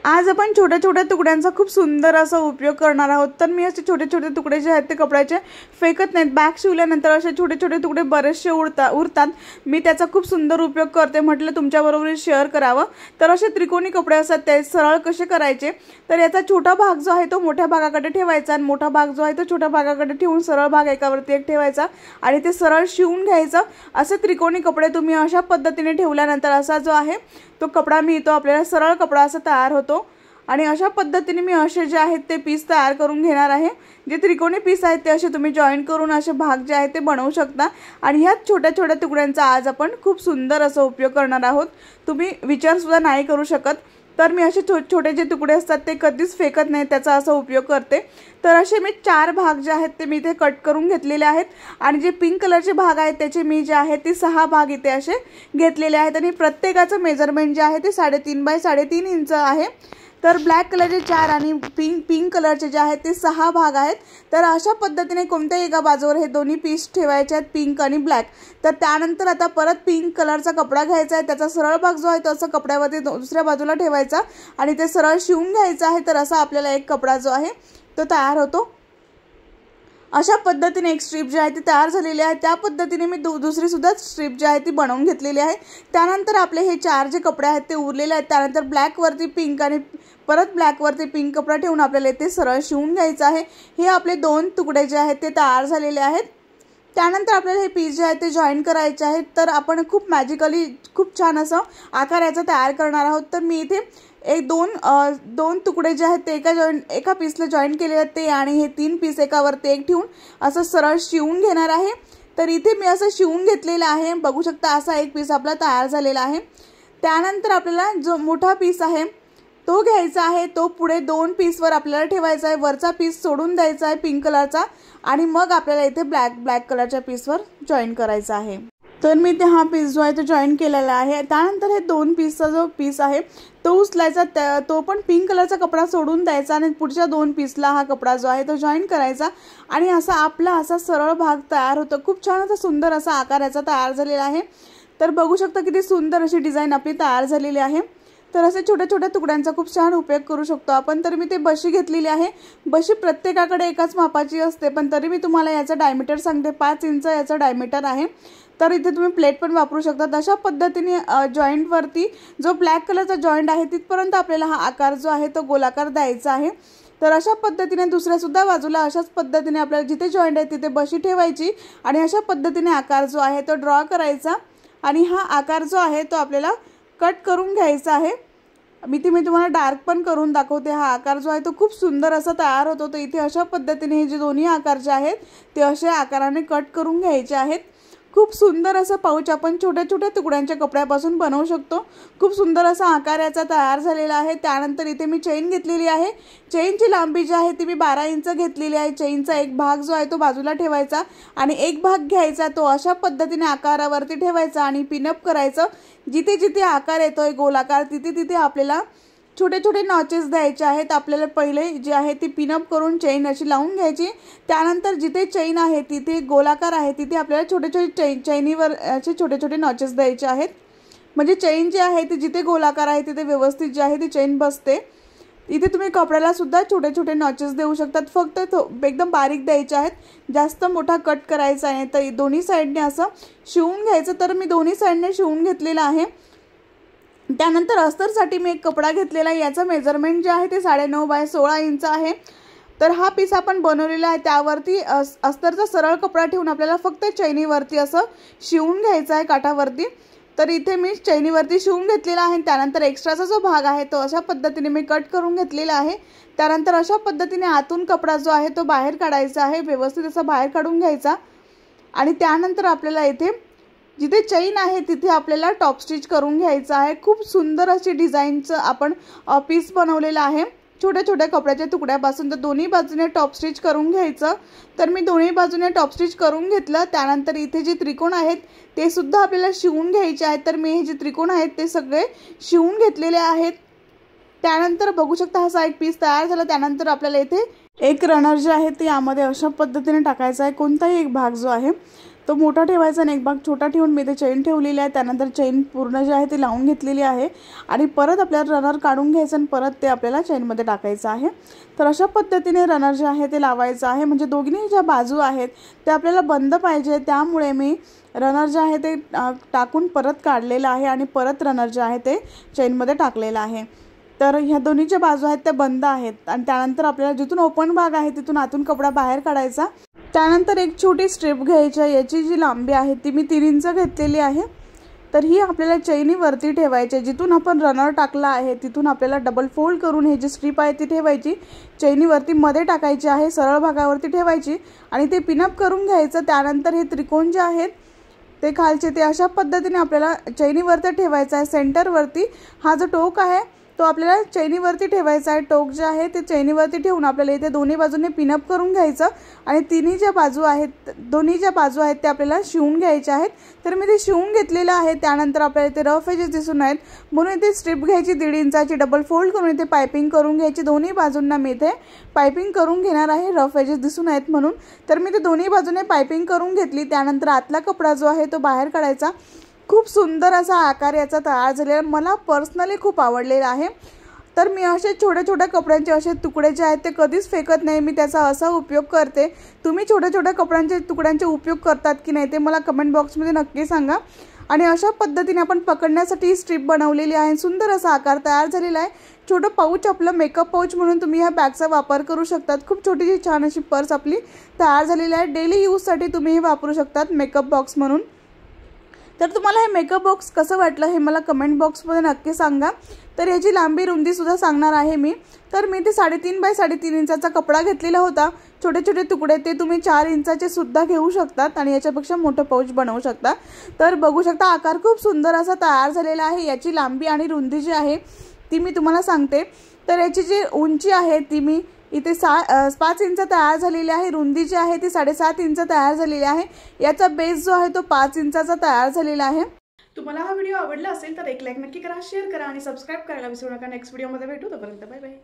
आज आपण छोट्या छोट्या तुकड्यांचा खूप सुंदर असा उपयोग करणार आहोत। तर मी असे छोटे छोटे तुकडे जे आहेत ते कपड्याचे फेकत नाहीत। बॅग शिवल्यानंतर असे छोटे छोटे तुकडे बरेचसे उरतात। मी त्याचा खूप सुंदर उपयोग करते, म्हटलं तुमच्याबरोबर शेअर करावं। तर असे त्रिकोणी कपडे असतात ते सरळ कसे करायचे, तर याचा छोटा भाग जो आहे तो मोठ्या भागाकडे ठेवायचा आणि मोठा भाग जो आहे तो छोट्या भागाकडे ठेवून सरळ भाग एकावरती एक ठेवायचा आणि ते सरळ शिवून घ्यायचं। असे त्रिकोणी कपडे तुम्ही अशा पद्धतीने ठेवल्यानंतर असा जो आहे तो कपडा मिळतो आपल्याला, सरळ कपडा असा तयार होतो। आणि अशा पद्धतीने मी असे जे आहेत ते पीस तयार करून घेणार आहे। जे त्रिकोणी पीस आहेत ते असे तुम्ही जॉईन करून असे भाग जे आहेत ते बनवू शकता आणि ह्या छोट्या छोट्या तुकड्यांचा आज आपण खूप सुंदर असा उपयोग करणार आहोत। तुम्ही विचार सुद्धा नाही करू शकत। तर मी असे छोटे जे तुकडे असतात ते कधीच फेकत नाही, त्याचा असा उपयोग करते। तर असे मी 4 भाग जे आहेत ते मी इथे कट करून घेतलेले आहेत आणि जे पिंक कलरचे भाग आहेत त्याचे मी जे आहे ते 6 भाग इथे असे घेतलेले आहेत आणि प्रत्येकाचं मेजरमेंट जे आहे ते 3.5 बाय 3.5 इंच आहे। तर ब्लॅक कलरचे 4 आणि पिंक कलरचे जे आहेत ते 6 भाग आहेत। तर अशा पद्धतीने कोणत्याही एका बाजूवर हे दोन्ही पीस ठेवायचे आहेत, पिंक आणि ब्लॅक। तर त्यानंतर आता परत पिंक कलरचा कपडा घ्यायचा आहे, त्याचा सरळ भाग जो आहे तो असं कपड्यावरती दुसऱ्या बाजूला ठेवायचा आणि ते सरळ शिवून घ्यायचं आहे। तर असा आपल्याला एक कपडा जो आहे तो तयार होतो। अशा पद्धतीने एक स्ट्रिप जी आहे ती तयार झालेली आहे। त्या पद्धतीने मी दुसरी सुद्धा स्ट्रिप जी आहे ती बनवून घेतलेली आहे। त्यानंतर आपले हे 4 जे कपडे आहेत ते उरलेले आहेत। त्यानंतर ब्लॅक वरती पिंक आणि परत ब्लॅक वरती पिंक कपडा ठेवून आपल्याला इथे सरळ शिवून घ्यायचं आहे। हे आपले 2 तुकडे जे आहेत ते तयार झालेले आहेत। त्यानंतर आपल्याला हे पीस जे आहे ते जॉईन करायचे आहेत। तर आपण खूप मॅजिकली खूप छान असं आकार याचा तयार करणार आहोत। तर मी इथे दोन तुकडे जे आहेत ते एका पीसला जॉईन केले आहेत ते आणि हे 3 पीस एकावरती एक ठेवून असं सरळ शिवून घेणार आहे। तर इथे मी असं शिवून घेतलेलं आहे, बघू शकता असा एक पीस आपला तयार झालेला आहे। त्यानंतर आपल्याला जो मोठा पीस आहे तो घ्यायचा आहे, तो पुढे 2 पीसवर आपल्याला ठेवायचा आहे। वरचा पीस सोडून द्यायचा आहे पिंक कलरचा आणि मग आपल्याला इथे ब्लॅक कलरच्या पीसवर जॉईन करायचा आहे। तर मी ते हा पीस जो आहे तो जॉईन केलेला आहे। त्यानंतर हे 2 पीसचा जो पीस आहे तो उचलायचा, तो पण पिंक कलरचा कपडा सोडून द्यायचा आणि पुढच्या 2 पीसला हा कपडा जो आहे तो जॉईन करायचा आणि असा आपला असा सरळ भाग तयार होतो। खूप छान असा सुंदर असा आकार याचा तयार झालेला आहे। तर बघू शकता किती सुंदर अशी डिझाईन आपली तयार झालेली आहे। तर असे छोट्या छोट्या तुकड्यांचा खूप छान उपयोग करू शकतो आपण। तर मी ते बशी घेतलेली आहे। बशी प्रत्येकाकडे एकाच मापाची असते, पण तरी मी तुम्हाला याचा डायमीटर सांगते, 5 इंच याचा डायमीटर आहे। तर इथे तुम्ही प्लेट पण वापरू शकता। अशा पद्धतीने जॉईंट वरती जो ब्लॅक कलरचा जॉईंट आहे तिथपर्यंत आपल्याला हा आकार जो आहे तो गोलाकार द्यायचा आहे। तर अशा पद्धतीने दुसऱ्या सुद्धा बाजूला अशाच पद्धतीने आपल्याला जिथे जॉईंट आहे तिथे बशी ठेवायची आणि अशा पद्धतीने आकार जो आहे तो ड्रॉ करायचा आणि हा आकार जो आहे तो आपल्याला कट करून घ्यायचा आहे। मी तुम्हाला डार्क पण करून दाखवते। हा आकार जो आहे तो खूप सुंदर असा तयार होतो। तर इथे अशा पद्धतीने हे जे दोन्ही आकार जे आहेत ते अशा आकाराने कट करून घ्यायचे आहेत। खूप सुंदर असं पाऊच आपण छोट्या छोट्या तुकड्यांच्या कपड्यापासून बनवू शकतो। खूप सुंदर असा आकार याचा तयार झालेला आहे। त्यानंतर इथे मी चेन घेतलेली आहे। चेनची लांबी जी आहे ती मी 12 इंच घेतलेली आहे। चेनचा एक भाग जो आहे तो बाजूला ठेवायचा आणि एक भाग घ्यायचा, तो अशा पद्धतीने आकारावरती ठेवायचा आणि पिनअप करायचं। जिथे जिथे आकार येतोय गोलाकार तिथे तिथे आपल्याला छोटे छोटे नॉचेस द्यायचे आहेत। आपल्याला पहिले जे आहे ती पिनअप करून चेन अशी लावून घ्यायची। त्यानंतर जिथे चेन आहे तिथे गोलाकार आहे तिथे आपल्याला छोटे छोटे चेनीवर असे छोटे छोटे नॉचेस द्यायचे आहेत। म्हणजे चेन जी आहे ती जिथे गोलाकार आहे तिथे व्यवस्थित जी आहे ती चेन बसते। इथे तुम्ही कपड्याला सुद्धा छोटे छोटे नॉचेस देऊ शकतात, फक्त एकदम बारीक द्यायचे आहेत, जास्त मोठा कट करायचा नाही। तर दोन्ही साईडने असं शिवून घ्यायचं। तर मी दोन्ही साईडने शिवून घेतलेला आहे। त्यानंतर अस्तरसाठी मी एक कपडा घेतलेला आहे, याचं मेजरमेंट जे आहे ते 9.5 बाय 16 इंच आहे। तर हा पीस आपण बनवलेला आहे, त्यावरती अस्तरचा सरळ कपडा ठेवून आपल्याला फक्त चैनीवरती असं शिवून घ्यायचं आहे काठावरती। तर इथे मी चैनीवरती शिवून घेतलेला आहे। त्यानंतर एक्स्ट्राचा जो भाग आहे तो अशा पद्धतीने मी कट करून घेतलेला आहे। त्यानंतर अशा पद्धतीने आतून कपडा जो आहे तो बाहेर काढायचा आहे, व्यवस्थित असा बाहेर काढून घ्यायचा आणि त्यानंतर आपल्याला इथे जिथे चेन आहे तिथे आपल्याला टॉप स्टिच करून घ्यायचं आहे। खूप सुंदर अशी डिझाईनचं आपण पीस बनवलेला आहे छोट्या छोट्या कपड्याच्या तुकड्यापासून। तर दोन्ही बाजूने टॉप स्टिच करून घ्यायचं। तर मी दोन्ही बाजूने टॉप स्टिच करून घेतलं। त्यानंतर इथे जे त्रिकोण आहेत ते सुद्धा आपल्याला शिवून घ्यायचे आहेत। तर मी हे जे त्रिकोण आहेत ते सगळे शिवून घेतलेले आहेत। त्यानंतर बघू शकता असा एक पीस तयार झाला। त्यानंतर आपल्याला इथे एक रनर जे आहे ते यामध्ये अशा पद्धतीने टाकायचा आहे, कोणताही एक भाग जो आहे तो मोठा ठेवायचा आणि एक भाग छोटा ठेवून मी ते चेन ठेवलेली आहे। त्यानंतर चेन पूर्ण जी आहे ती लावून घेतलेली आहे आणि परत आपल्याला रनर काढून घ्यायचं आणि परत ते आपल्याला चेनमध्ये टाकायचं आहे। तर अशा पद्धतीने रनर जे आहे ते लावायचं आहे, म्हणजे दोन्ही ज्या बाजू आहेत ते आपल्याला बंद पाहिजे, त्यामुळे मी रनर जे आहे ते टाकून परत काढलेलं आहे आणि परत रनर जे आहे ते चेनमध्ये टाकलेलं आहे। तर ह्या दोन्हीच्या बाजू आहेत त्या बंद आहेत आणि त्यानंतर आपल्याला जिथून ओपन भाग आहे तिथून आतून कपडा बाहेर काढायचा। त्यानंतर एक छोटी स्ट्रिप घ्यायची, याची जी लांबी आहे ती मी 3 इंच घेतलेली आहे। तर ही आपल्याला चैनी वरती ठेवायची, जिथून आपण रनर टाकला आहे तिथून आपल्याला डबल फोल्ड करून हे जी स्ट्रिप आहे ती ठेवायची, चैनी वरती मध्ये टाकायची आहे, सरळ भागावरती ठेवायची आणि ते पिनअप करून घ्यायचं। त्यानंतर हे त्रिकोण जे आहेत ते खालचे ते अशा पद्धतीने आपल्याला चैनीवरती ठेवायचं आहे। सेंटरवरती हा जो टोक आहे तो आपल्याला चैनीवरती ठेवायचा आहे। टोक जे आहे ते चैनीवरती ठेवून आपल्याला इथे दोन्ही बाजूने पिनअप करून घ्यायचं आणि दोन्ही ज्या बाजू आहेत ते आपल्याला शिवून घ्यायच्या आहेत। तर मी ते शिवून घेतलेलं आहे। त्यानंतर आपल्याला इथे रफ एजेस दिसून आहेत म्हणून इथे स्ट्रिप घ्यायची 1.5 इंचाची, डबल फोल्ड करून इथे पाइपिंग करून घ्यायची। दोन्ही बाजूंना मी इथे पाइपिंग करून घेणार आहे, रफ एजेस दिसून आहेत म्हणून। तर मी ते दोन्ही बाजूने पाइपिंग करून घेतली। त्यानंतर आतला कपडा जो आहे तो बाहेर काढायचा। खूप सुंदर असा आकार याचा तयार झालेला, मला पर्सनली खूप आवडलेला आहे। तर मी असे छोट्या छोट्या कपड्यांचे असे तुकडे जे आहेत ते कधीच फेकत नाही, मी त्याचा असा उपयोग करते। तुम्ही छोट्या छोट्या कपड्यांचे तुकड्यांचे उपयोग करतात की नाही ते मला कमेंट बॉक्समध्ये नक्की सांगा। आणि अशा पद्धतीने आपण पकडण्यासाठी स्ट्रिप बनवलेली आहे, सुंदर असा आकार तयार झालेला आहे। छोटं पाऊच, आपलं मेकअप पाऊच म्हणून तुम्ही ह्या बॅगचा वापर करू शकतात। खूप छोटीशी छान अशी पर्स आपली तयार झालेली आहे, डेली यूजसाठी तुम्ही हे वापरू शकतात मेकअप बॉक्स म्हणून। तर तुम्हाला हे मेकअप बॉक्स कसं वाटलं हे मला कमेंट बॉक्समध्ये नक्की सांगा। तर याची लांबी रुंदी सुद्धा सांगणार आहे मी। तर मी ते 3.5 बाय 3.5 इंचाचा कपडा घेतलेला होता, छोटे छोटे तुकडे ते तुम्ही 4 इंचाचे सुद्धा घेऊ शकतात आणि याच्यापेक्षा मोठं पाऊच बनवू शकता। तर बघू शकता आकार खूप सुंदर असा तयार झालेला आहे। याची लांबी आणि रुंदी जी आहे ती मी तुम्हाला सांगते। तर याची जी उंची आहे ती मी इथे 5 इंच तयार झालेली आहे, रुंदी जी आहे ती 7.5 इंच तयार झालेली आहे। याचा बेस जो आहे तो 5 इंचाचा तयार झालेला आहे। तुम्हाला हा व्हिडिओ आवडला असेल तर एक लाईक नक्की करा, शेअर करा आणि सबस्क्राइब करायला विसरू नका। नेक्स्ट व्हिडिओमध्ये भेटू, तोपर्यंत बाय बाय।